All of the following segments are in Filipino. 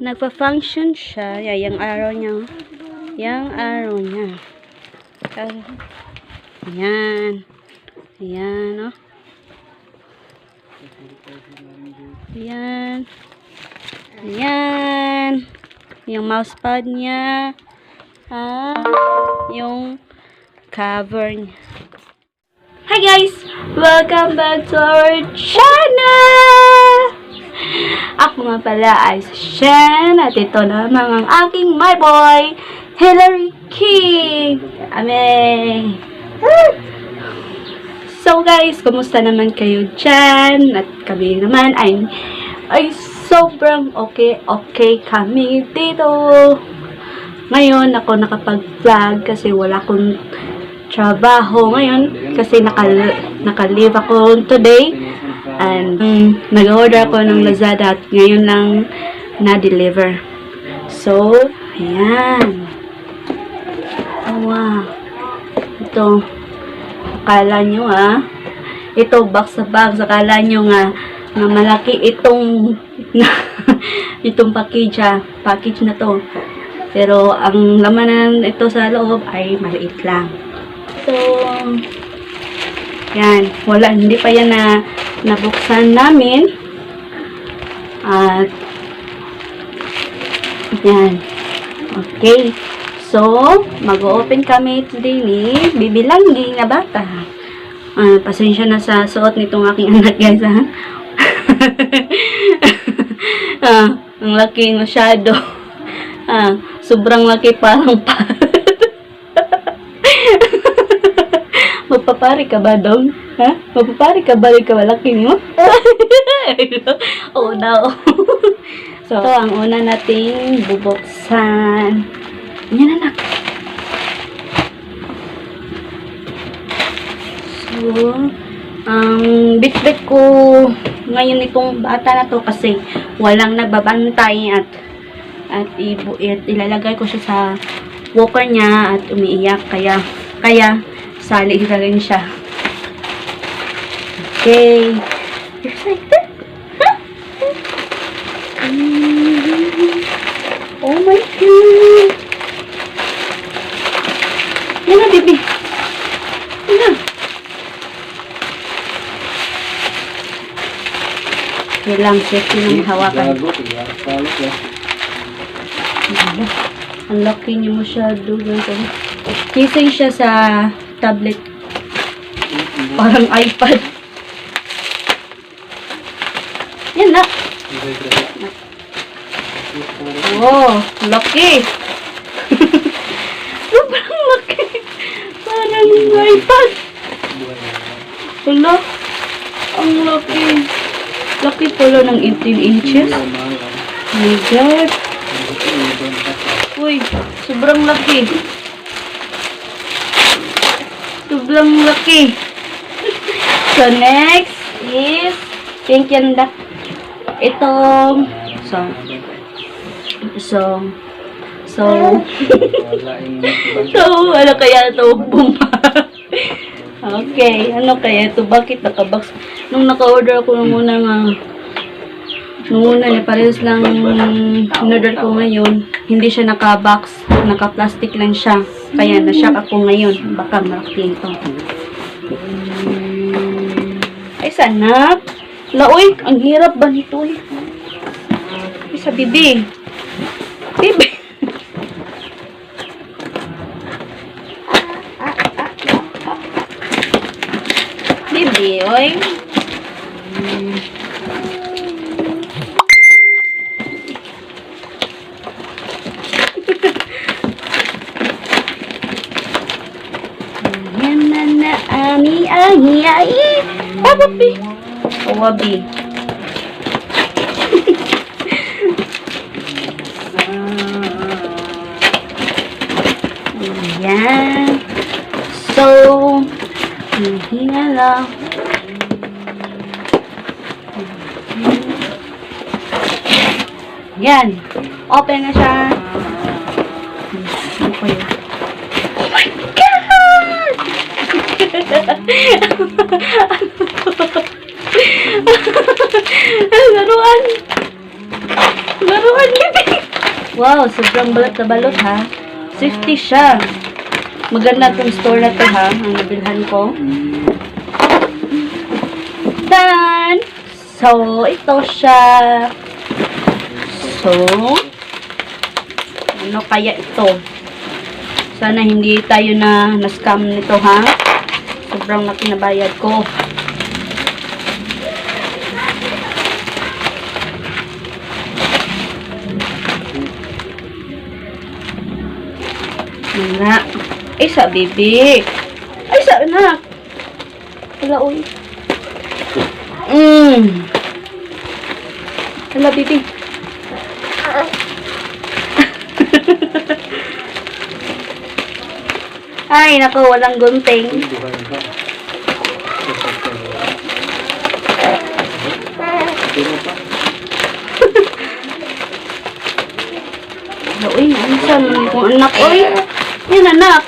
Nagpa-function siya. Yung araw niya. Yung araw niya. Ayan. Ayan, oh. Ayan. Ayan. Yung mousepad niya. Yung cover niya. Hi guys! Welcome back to our channel! Ako nga pala ay si Shen at ito naman ang aking my boy, Hillary King. Amen. So guys, kumusta naman kayo dyan? At kami naman ay sobrang okay kami dito. Ngayon ako nakapag-vlog kasi wala akong trabaho ngayon kasi naka-leave ako today. And nag-order ako ng lazada at ngayon lang na-deliver. So, ayan. Oh, wow. Ito. Akala nyo ito box sa box. Akala nyo nga na malaki itong itong package na to. Pero ang laman ito sa loob ay maliit lang. So, yan. Wala. Hindi pa yan nabuksan namin. At yan. Okay. So, mag-open kami today ni bibilanggi na bata. Pasensya na sa suot nitong aking anak, guys, ang laki masyado. Sobrang laki, parang magpapari ka ba dong? Magpapari ka ba? Malaki mo? Oh no. So, ito ang una nating bubuksan. Yan, anak. So, ang bit-bit ko ngayon itong bata na to kasi walang nagbabantay at ilalagay ko siya sa walker niya at umiiyak. Kaya sali ka rin siya. Okay. Excited? Huh? Oh my God. Yan na, baby. Yan na. Kailang safety ng hawakan. Ang laki niya masyado. Kising siya sa tablet. Parang iPad. Yan na. Wow, laki. Sobrang laki. Parang iPad. Wala. Ang laki. Laki pala ng 18 inches. Oh my God. Uy, sobrang laki. Sobrang laki. So, next is pink yan da. Itong so ano kaya ito? Okay, ano kaya ito? Bakit nakabox? Nung naka-order ako nung una parehas lang in-order ko ngayon, hindi siya naka-box, naka-plastic lang siya. Kaya na-shock ako ngayon. Baka malaki ito. Ay, sana. Laoy, ang hirap ba nito eh? Isa, bibi. Bibi. Bibi, oy. Yan na ami ay. Papapi. Wabi. Ayan. So, hinga lang. Yan. Open na siya. Ano po yun? Oh my God! Laruan. Laruan yun. Wow, sobrang balot na balot ha. 50 siya. Maganda itong store na to ha. Ang nabilhan ko. Done! So, ito siya. So, ano kaya ito? Sana hindi tayo na-scam nito ha. Sobrang laki na bayad ko. Anak. Ay, sa bibi. Ay, sa anak. Wala, uy. Wala, bibi. Ay, naku, walang gunting. Uy, saan kung anak, uy. Yan, anak.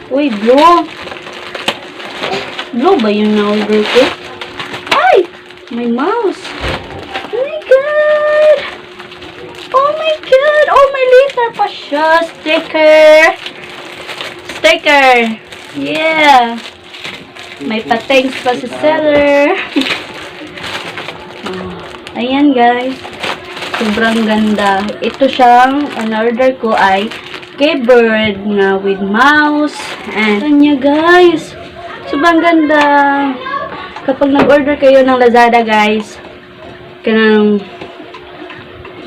Uy, blue. Blue ba yung na-order ko? Ay! My mouse. Oh my God! Oh my God! Oh, may letter pa siya. Sticker. Sticker. Yeah. May pa-thanks pa sa seller. Ayan, guys. Sobrang ganda. Ito siyang, ang order ko ay keyboard nga with mouse. And, kanya guys. Sobrang ganda. Kapag nag-order kayo ng Lazada, guys, kanang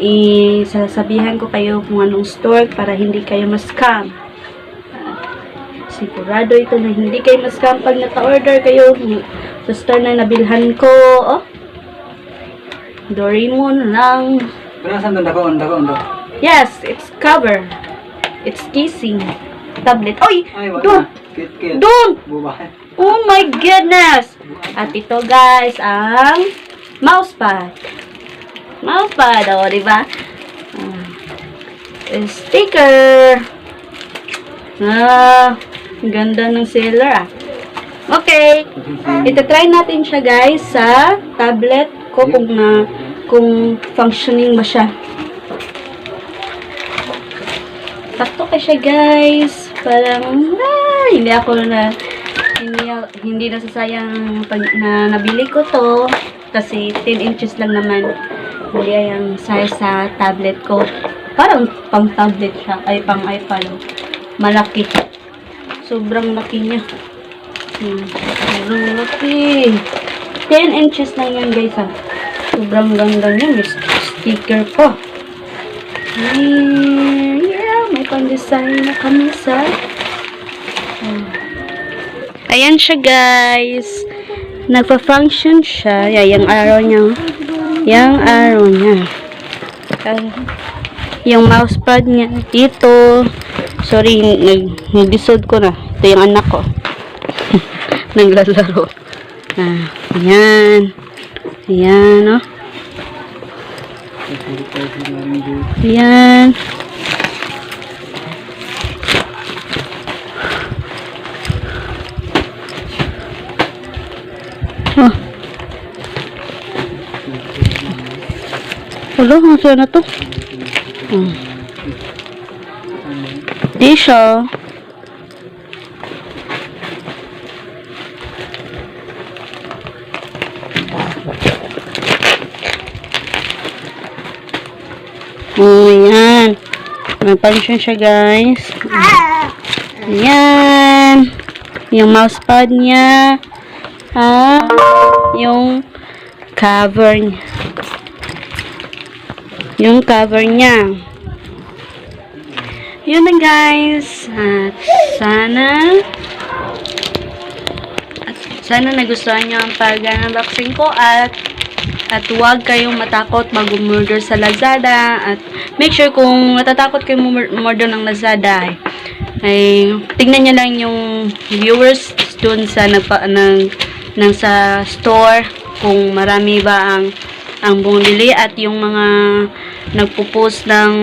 isasabihan ko kayo kung anong store para hindi kayo ma-scam. Sigurado ito na hindi kayo ma-scam pag naka-order kayo sa store na nabilhan ko. Oh. Doraemon lang. Yes, it's cover. It's kissing. Tablet. Oy! Don't! Don't! Oh my goodness! At ito guys, ang mousepad. Mousepad, o, diba? Sticker. Ganda ng seller, Okay. Ito-try natin siya guys sa tablet ko kung functioning ba siya. Sakto ka siya guys. Parang hindi nasasayang pag nabili ko to kasi 10 inches lang naman. Hindi ang size sa tablet ko. Parang pang tablet siya ay pang iPad. Malaki. Sobrang laki niya. Sobrang laki. 10 inches lang yan guys ha. Sobrang ganda niya. May sticker pa. Yeah, may pang-design na kamisa. Ayan siya guys. Nagpa-function siya. Yung arrow niya. Yung arrow niya. Yung mousepad niya. Dito. Sorry, nag-disod ko na. Ito yung anak ko. Naglalaro. Ayan. Ayan, oh. Ayan. Oh. Wala, saan na to? Di siya. Ayan. May function siya, guys. Ayan. Yung mousepad niya. Yung cover niya. Yung cover niya. Yun na, guys. At sana nagustuhan nyo ang pag-unboxing ko at huwag kayong matakot mag-order sa Lazada at make sure kung natatakot kayong umorder ng Lazada ay tingnan nyo lang yung viewers dun sa sa store kung marami ba ang ang bumibili at yung mga nagpo-post ng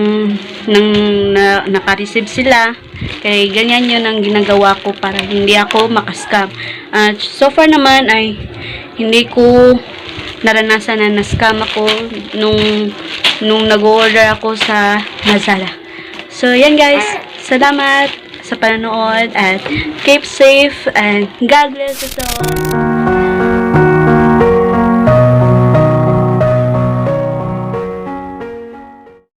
naka-receive sila. Kaya ganyan yun ang ginagawa ko para hindi ako makascam. At so far naman ay hindi ko naranasan na na-scam ako nung nag-order ako sa Lazada. So yan guys, salamat sa panonood at keep safe and God bless us all.